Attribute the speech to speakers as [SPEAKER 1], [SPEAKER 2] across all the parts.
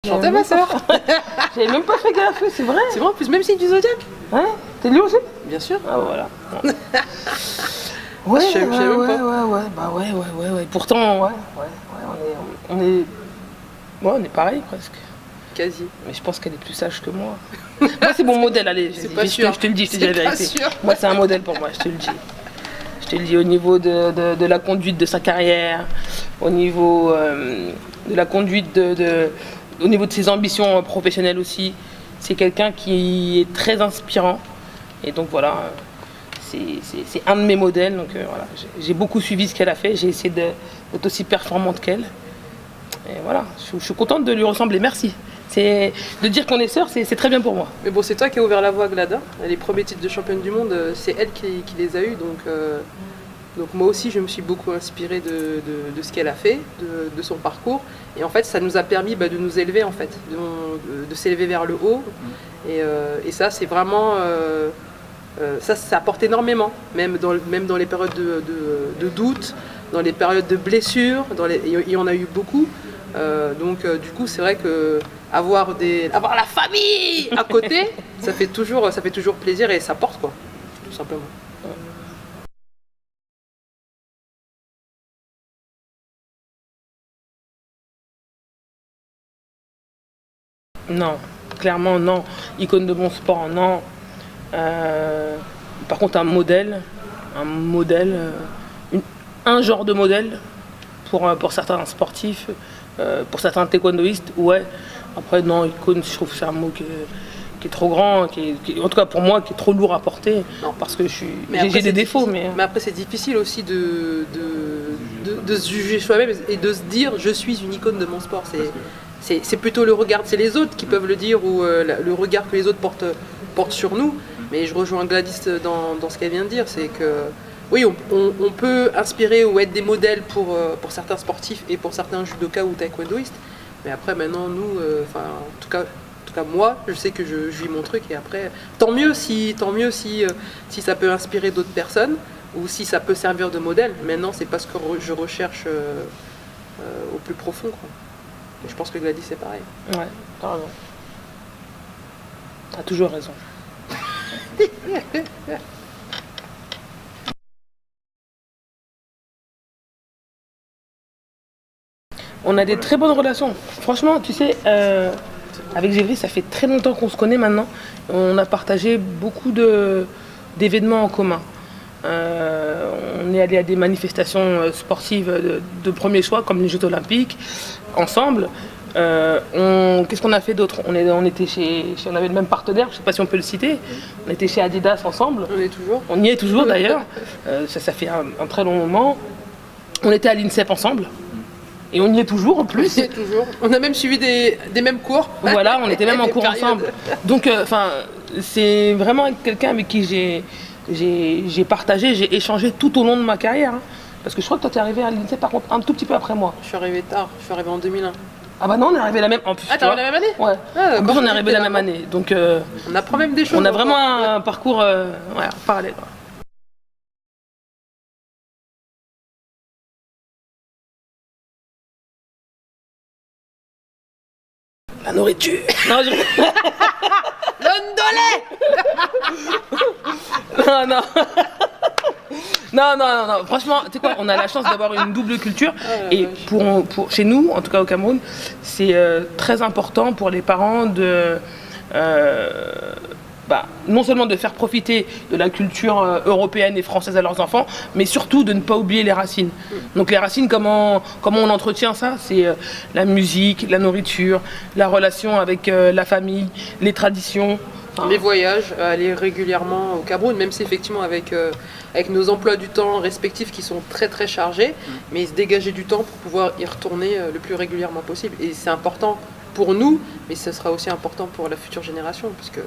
[SPEAKER 1] Chantez ma soeur.
[SPEAKER 2] J'avais même pas fait gaffe, c'est vrai.
[SPEAKER 1] C'est vrai, en plus, même signe du zodiaque.
[SPEAKER 2] Ouais, t'es lion aussi?
[SPEAKER 1] Bien sûr.
[SPEAKER 2] Ah voilà. Ouais,
[SPEAKER 1] Je savais même pas.
[SPEAKER 2] Ouais. Pourtant, ouais, on est pareil presque.
[SPEAKER 1] Quasi.
[SPEAKER 2] Mais je pense qu'elle est plus sage que moi. Moi, c'est mon modèle, allez.
[SPEAKER 1] C'est pas sûr.
[SPEAKER 2] Je te le dis, je te dis la
[SPEAKER 1] C'est pas
[SPEAKER 2] vérité.
[SPEAKER 1] sûr.
[SPEAKER 2] Moi, c'est un modèle pour moi, je te le dis. Je te le dis au niveau de la conduite de sa carrière, au niveau de la conduite au niveau de ses ambitions professionnelles aussi. C'est quelqu'un qui est très inspirant. Et donc voilà, c'est un de mes modèles. Donc voilà, j'ai beaucoup suivi ce qu'elle a fait. J'ai essayé d'être aussi performante qu'elle. Et voilà, je suis contente de lui ressembler. Merci. De dire qu'on est sœurs, c'est très bien pour moi.
[SPEAKER 1] Mais bon, c'est toi qui as ouvert la voie à Glada. Les premiers titres de championne du monde, c'est elle qui les a eus. Donc moi aussi, je me suis beaucoup inspirée de ce qu'elle a fait, de son parcours. Et en fait, ça nous a permis de nous élever, en fait, de s'élever vers le haut. Et ça, c'est vraiment... ça apporte énormément, même dans les périodes de doute, dans les périodes de blessures, il y en a eu beaucoup. Donc du coup, c'est vrai que avoir la famille à côté, ça fait toujours plaisir et ça porte, quoi, tout simplement.
[SPEAKER 2] Non, clairement non. Icône de mon sport, non. Par contre, un genre de modèle pour certains sportifs, pour certains taekwondoïstes, ouais. Après, non, icône, je trouve que c'est un mot qui est trop grand, en tout cas pour moi, qui est trop lourd à porter, parce que j'ai des défauts. Mais
[SPEAKER 1] après, c'est difficile aussi de se juger soi-même et de se dire je suis une icône de mon sport. C'est plutôt le regard, c'est les autres qui peuvent le dire ou le regard que les autres portent sur nous. Mais je rejoins Gladys dans ce qu'elle vient de dire, c'est que oui, on peut inspirer ou être des modèles pour certains sportifs et pour certains judokas ou taekwondoïstes. Mais après, maintenant, nous, en tout cas moi, je sais que je vis mon truc et après, tant mieux si ça peut inspirer d'autres personnes ou si ça peut servir de modèle. Maintenant, c'est pas ce que je recherche au plus profond, quoi. Et je pense que Gladys, c'est pareil.
[SPEAKER 2] Ouais, t'as raison. T'as toujours raison. On a des très bonnes relations. Franchement, tu sais, avec Gévry, ça fait très longtemps qu'on se connaît maintenant. On a partagé beaucoup d'événements en commun. On est allé à des manifestations sportives de premier choix, comme les Jeux Olympiques, ensemble. Qu'est-ce qu'on a fait d'autre? On avait le même partenaire, je ne sais pas si on peut le citer. On était chez Adidas ensemble. On y est toujours d'ailleurs. Ça fait un très long moment. On était à l'INSEP ensemble. Et on y est toujours en plus.
[SPEAKER 1] On y est toujours. On a même suivi des mêmes cours.
[SPEAKER 2] Voilà, on était même en cours ensemble. Donc, c'est vraiment quelqu'un avec qui j'ai partagé, j'ai échangé tout au long de ma carrière. Hein. Parce que je crois que toi, tu es arrivé à l'INSEP par contre un tout petit peu après moi.
[SPEAKER 1] Je suis arrivé tard, je suis arrivé en 2001.
[SPEAKER 2] Ah bah non, on est arrivé la même. En plus,
[SPEAKER 1] t'es arrivé la même année?
[SPEAKER 2] Ouais. En plus, on est arrivé la même année. Donc,
[SPEAKER 1] on apprend même des choses.
[SPEAKER 2] On a vraiment un parcours parallèle. La nourriture. Non, Non. Non. Franchement, tu sais quoi, on a la chance d'avoir une double culture. Et pour chez nous, en tout cas au Cameroun, c'est très important pour les parents non seulement de faire profiter de la culture européenne et française à leurs enfants, mais surtout de ne pas oublier les racines. Donc les racines, comment on entretient ça? C'est la musique, la nourriture, la relation avec la famille, les traditions.
[SPEAKER 1] Les voyages, aller régulièrement au Cameroun, même si effectivement avec nos emplois du temps respectifs qui sont très très chargés, mais se dégager du temps pour pouvoir y retourner le plus régulièrement possible. Et c'est important pour nous, mais ce sera aussi important pour la future génération, parce que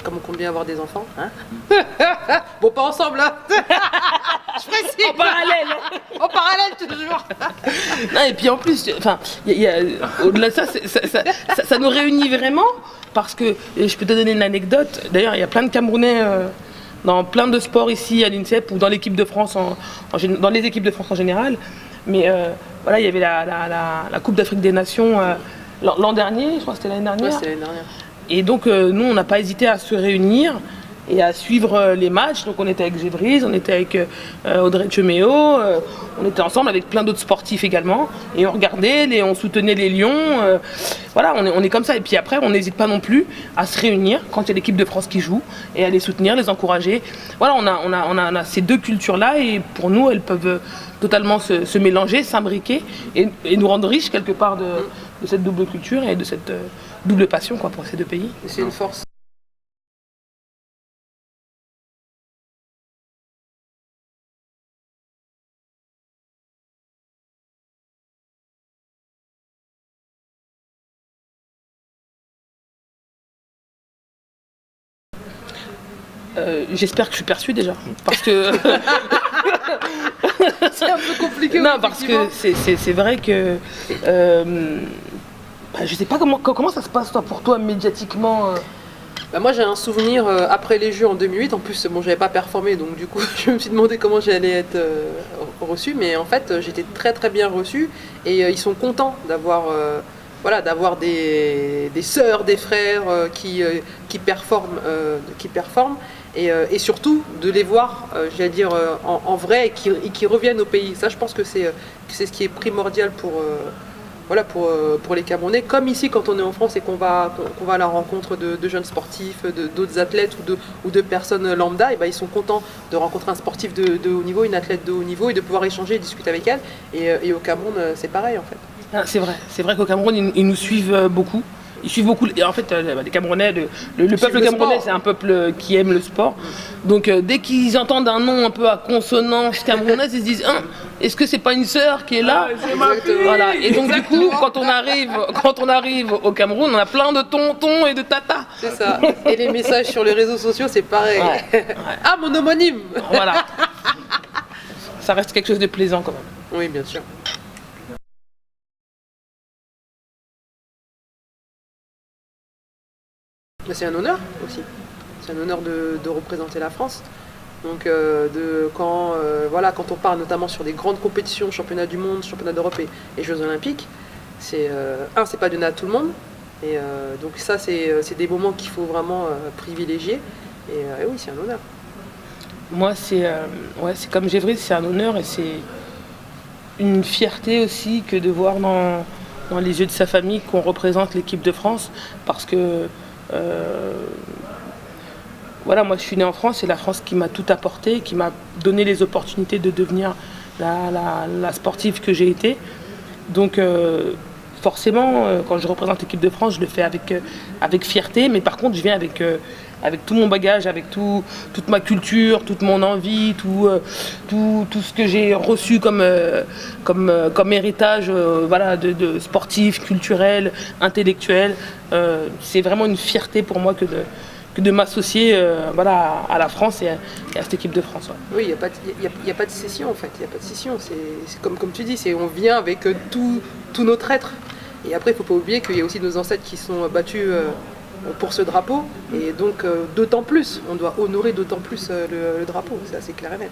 [SPEAKER 1] comme on compte bien avoir des enfants, hein. Bon, pas ensemble, hein. Je précise. En parallèle, toujours.
[SPEAKER 2] Non, et puis en plus, au-delà de ça, ça nous réunit vraiment, parce que, je peux te donner une anecdote, d'ailleurs, il y a plein de Camerounais dans plein de sports ici à l'INSEP, ou dans l'équipe de France, dans les équipes de France en général, mais voilà, il y avait la Coupe d'Afrique des Nations l'an dernier, je crois que c'était l'année
[SPEAKER 1] Ouais,
[SPEAKER 2] dernière.
[SPEAKER 1] c'était l'année dernière.
[SPEAKER 2] Et donc, nous, on n'a pas hésité à se réunir et à suivre les matchs. Donc, on était avec Gévrise, on était avec Audrey Cheméo, on était ensemble avec plein d'autres sportifs également. Et on regardait, on soutenait les Lions. Voilà, on est comme ça. Et puis après, on n'hésite pas non plus à se réunir quand il y a l'équipe de France qui joue et à les soutenir, les encourager. Voilà, on a ces deux cultures-là et pour nous, elles peuvent totalement se mélanger, s'imbriquer et nous rendre riches quelque part de cette double culture et de cette double passion quoi, pour ces deux pays.
[SPEAKER 1] Et c'est une force.
[SPEAKER 2] J'espère que je suis perçue déjà. Parce que.
[SPEAKER 1] C'est un peu compliqué.
[SPEAKER 2] Non, parce que c'est vrai que. Je sais pas comment ça se passe toi, pour toi médiatiquement.
[SPEAKER 1] Bah, moi j'ai un souvenir après les Jeux en 2008, en plus bon j'avais pas performé donc du coup je me suis demandé comment j'allais être reçue, mais en fait j'étais très très bien reçue et ils sont contents d'avoir voilà, d'avoir des sœurs, des frères qui performent et surtout de les voir j'allais dire en vrai et qui reviennent au pays. Ça je pense que c'est ce qui est primordial voilà, pour les Camerounais, comme ici quand on est en France et qu'on va à la rencontre de jeunes sportifs, d'autres athlètes ou de personnes lambda, et ben ils sont contents de rencontrer un sportif de haut niveau, une athlète de haut niveau et de pouvoir échanger et discuter avec elle. Et au Cameroun, c'est pareil en fait.
[SPEAKER 2] Ah, c'est vrai qu'au Cameroun, ils nous suivent beaucoup. Ils suivent beaucoup. Et en fait, les Camerounais, le peuple camerounais, c'est un peuple qui aime le sport. Donc, dès qu'ils entendent un nom un peu à consonance camerounaise, ils se disent est-ce que c'est pas une sœur qui est là? Voilà. Et donc, du coup, quand on arrive au Cameroun, on a plein de tontons et de tatas.
[SPEAKER 1] C'est ça. Et les messages sur les réseaux sociaux, c'est pareil.
[SPEAKER 2] Ouais.
[SPEAKER 1] Ah, mon homonyme.
[SPEAKER 2] Voilà. Ça reste quelque chose de plaisant quand même.
[SPEAKER 1] Oui, bien sûr. C'est un honneur aussi. C'est un honneur de représenter la France. Donc quand on part notamment sur des grandes compétitions, championnat du monde, championnat d'Europe et Jeux olympiques, c'est pas donné à tout le monde. Et donc ça c'est des moments qu'il faut vraiment privilégier. Et oui, c'est un honneur.
[SPEAKER 2] Moi c'est comme Gévry, c'est un honneur et c'est une fierté aussi que de voir dans les yeux de sa famille qu'on représente l'équipe de France parce que voilà, moi je suis née en France, c'est la France qui m'a tout apporté, qui m'a donné les opportunités de devenir la sportive que j'ai été. Donc forcément, quand je représente l'équipe de France, je le fais avec fierté, mais par contre je viens avec tout mon bagage, avec toute ma culture, toute mon envie, tout ce que j'ai reçu comme héritage voilà, de sportif, culturel, intellectuel. C'est vraiment une fierté pour moi que de m'associer voilà, à la France et à cette équipe de France. Ouais.
[SPEAKER 1] Oui, il n'y a pas de scission en fait. Il n'y a pas de scission. C'est comme tu dis, on vient avec tout notre être. Et après, il ne faut pas oublier qu'il y a aussi nos ancêtres qui sont battus pour ce drapeau. Et donc, d'autant plus, on doit honorer d'autant plus le drapeau. C'est assez clair et net.